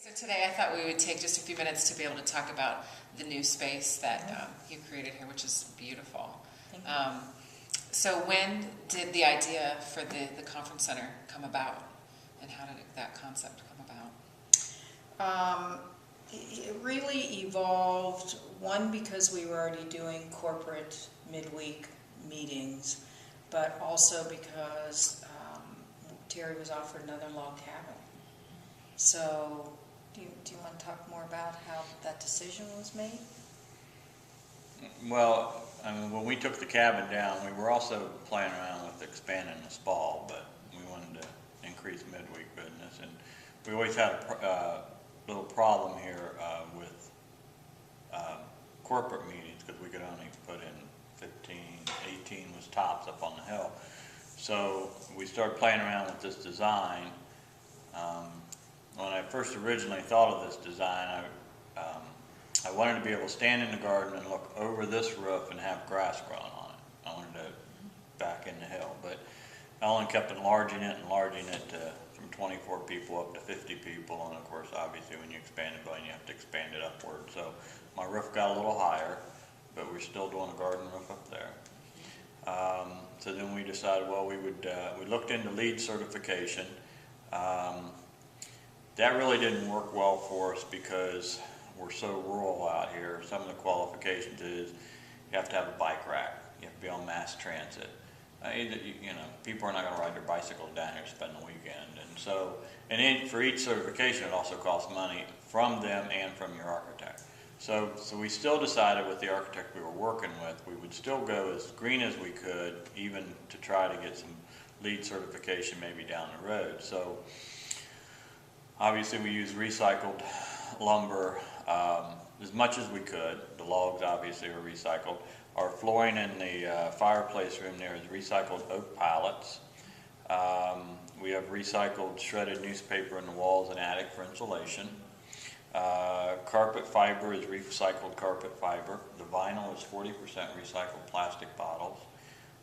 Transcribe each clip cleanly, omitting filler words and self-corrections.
So today I thought we would take just a few minutes to be able to talk about the new space that you created here, which is beautiful. Thank you. So when did the idea for the conference center come about, and how did that concept come about? It really evolved, one, because we were already doing corporate midweek meetings, but also because Terry was offered another log cabin. So do you want to talk more about how that decision was made? Well, I mean, when we took the cabin down, we were also playing around with expanding the spa, but we wanted to increase midweek business. And we always had a little problem here with corporate meetings because we could only put in 15, 18 was tops up on the hill. So we started playing around with this design. When I first originally thought of this design, I wanted to be able to stand in the garden and look over this roof and have grass growing on it. I wanted to back in the hill, but I only kept enlarging it from 24 people up to 50 people, and of course, obviously, when you expand a building, you have to expand it upward. So my roof got a little higher, but we're still doing a garden roof up there. So then we decided, well, we looked into LEED certification. That really didn't work well for us because we're so rural out here. Some of the qualifications is you have to have a bike rack. You have to be on mass transit. People are not going to ride their bicycles down here and spend the weekend. And so, for each certification, it also costs money from them and from your architect. So we still decided with the architect we were working with, we would still go as green as we could, even to try to get some LEED certification maybe down the road. So obviously we use recycled lumber as much as we could. The logs obviously are recycled. Our flooring in the fireplace room there is recycled oak pallets. We have recycled shredded newspaper in the walls and attic for insulation. Carpet fiber is recycled carpet fiber. The vinyl is 40% recycled plastic bottles.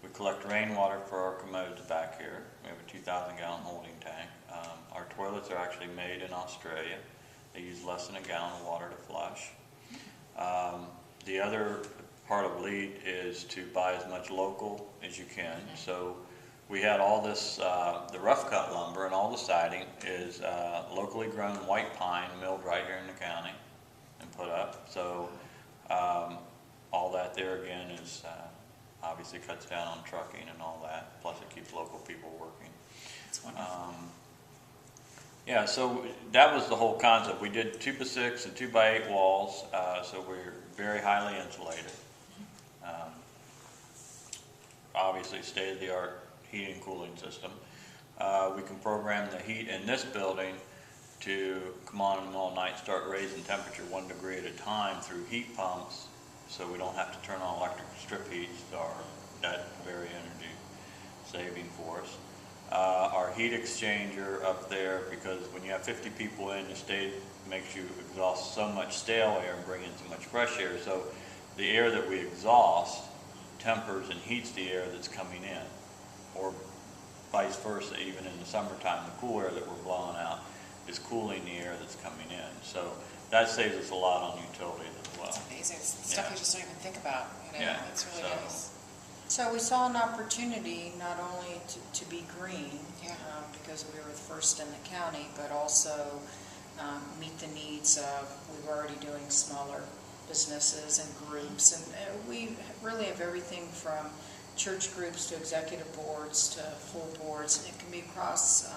We collect rainwater for our commodes back here. We have a 2,000-gallon holding tank. Our toilets are actually made in Australia. They use less than a gallon of water to flush. The other part of LEED is to buy as much local as you can. So we had all this, the rough cut lumber and all the siding is locally grown white pine milled right here in the county and put up. So all that there again is obviously cuts down on trucking and all that. Plus it keeps local people working. That's wonderful. Yeah, so that was the whole concept. We did 2x6 and 2x8 walls, so we're very highly insulated. Obviously, state-of-the-art heating and cooling system. We can program the heat in this building to come on in the middle of the night, start raising temperature 1 degree at a time through heat pumps, so we don't have to turn on electric strip heats. That very energy saving for us. Our heat exchanger up there, because when you have 50 people in, the state makes you exhaust so much stale air and bring in so much fresh air. So the air that we exhaust tempers and heats the air that's coming in, or vice versa. Even in the summertime, the cool air that we're blowing out is cooling the air that's coming in. So that saves us a lot on utilities as well. It's amazing. It's stuff you just don't even think about. Yeah. It's really nice. So we saw an opportunity not only to be green, because we were the first in the county, but also meet the needs of, we were already doing smaller businesses and groups, and we really have everything from church groups to executive boards to full boards, and it can be across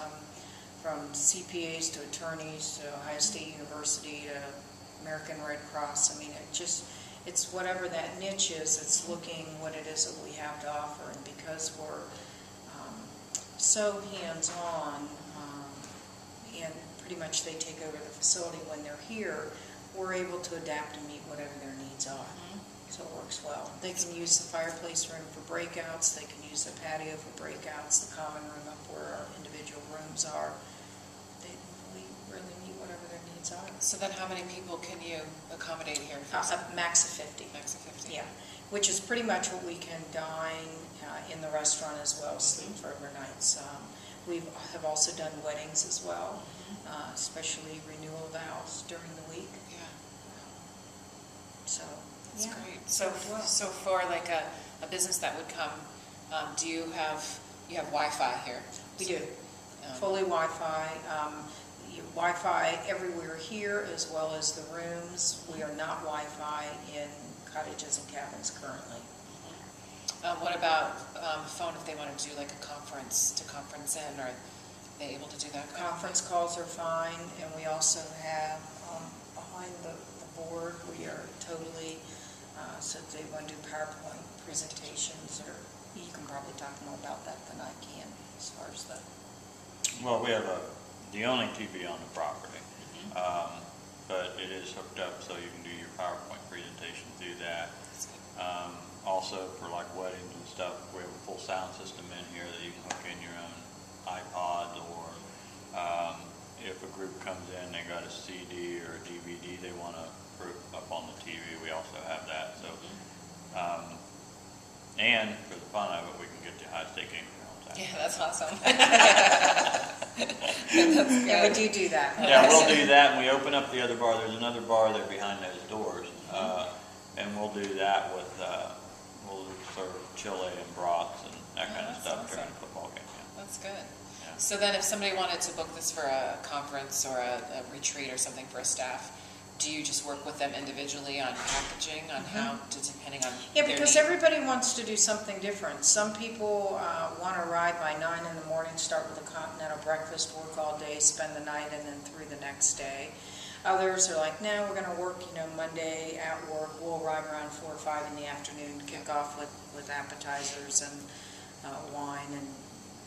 from CPAs to attorneys to Ohio State University to American Red Cross. I mean, it's whatever that niche is, it's looking what it is that we have to offer. And because we're so hands-on, and pretty much they take over the facility when they're here, we're able to adapt and meet whatever their needs are. So it works well. They can use the fireplace room for breakouts, they can use the patio for breakouts, the common room up where our individual rooms are. We really meet whatever their needs are. So then how many people can you accommodate here? Max of 50. Max of 50. Yeah, which is pretty much what we can dine in the restaurant as well, sleep for overnights. We have also done weddings as well, especially renewal vows during the week. Yeah, So, that's yeah. great. So, Well. so for like a business that would come, do you have Wi-Fi here? We do. Um, Fully Wi-Fi. Wi-Fi everywhere here as well as the rooms. We are not Wi-Fi in cottages and cabins currently. What about phone if they want to do like a conference in? Are they able to do that? Conference calls are fine, and we also have behind the board, we are totally, so if they want to do PowerPoint presentations, or you can probably talk more about that than I can as far as the. Well, we have the only TV on the property, but it is hooked up so you can do your PowerPoint presentation through that. Also for like weddings and stuff, we have a full sound system in here that you can hook in your own iPod, or if a group comes in, they got a CD or a DVD they want to put up on the TV, we also have that. So, and for the fun of it, we can get the high stake income. Yeah, that's awesome. That's good. Yeah, we do that. Yeah, we'll do that, and we open up the other bar. There's another bar there behind those doors, and we'll do that with, we'll serve chili and broths and that kind of that's stuff awesome. during the football game. Yeah. That's good. Yeah. So then if somebody wanted to book this for a conference or a retreat or something for a staff, do you just work with them individually on packaging, on how, depending on Yeah, their because need? everybody wants to do something different. Some people want to ride by 9 in the morning, start with a continental breakfast, work all day, spend the night, and then through the next day. Others are like, no, we're going to work, Monday at work. We'll arrive around 4 or 5 in the afternoon, kick off with appetizers and wine, and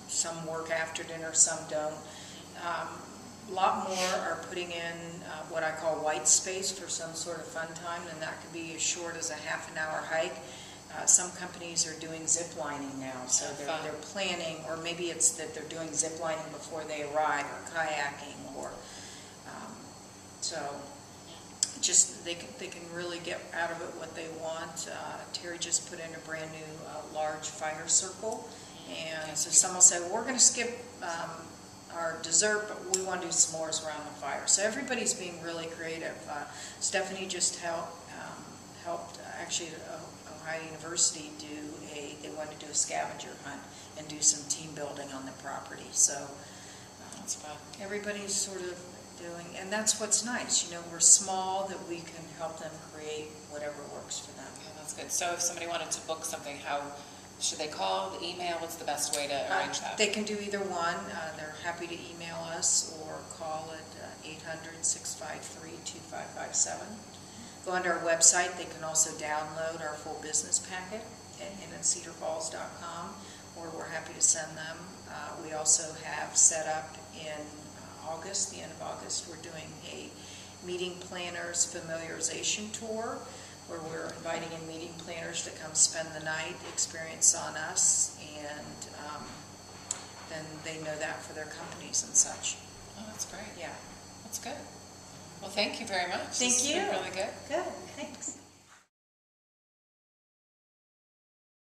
some work after dinner, some don't. A lot more are putting in what I call white space for some sort of fun time, and that could be as short as a half an hour hike. Some companies are doing zip lining now, so they're planning, or maybe it's that they're doing zip lining before they arrive, or kayaking, or so just they can really get out of it what they want. Terry just put in a brand new large fire circle, and so some will say, well, we're going to skip our dessert, but we want to do s'mores around the fire. So everybody's being really creative. Stephanie just helped actually at Ohio University they wanted to do a scavenger hunt and do some team building on the property. So That's fun. everybody's sort of doing, and that's what's nice. We're small, that we can help them create whatever works for them. Yeah, that's good. So if somebody wanted to book something, how should they call, the email? What's the best way to arrange that? They can do either one. They're happy to email us or call at 800-653-2557. Go onto our website. They can also download our full business packet at cedarfalls.com, or we're happy to send them. We also have set up in August, the end of August, we're doing a meeting planners familiarization tour, where we're inviting in meeting planners to come spend the night, experience on us, and then they know that for their companies and such. Oh, that's great. Yeah. That's good. Well, thank you very much. Thank This has you. been really good. Good. Thanks.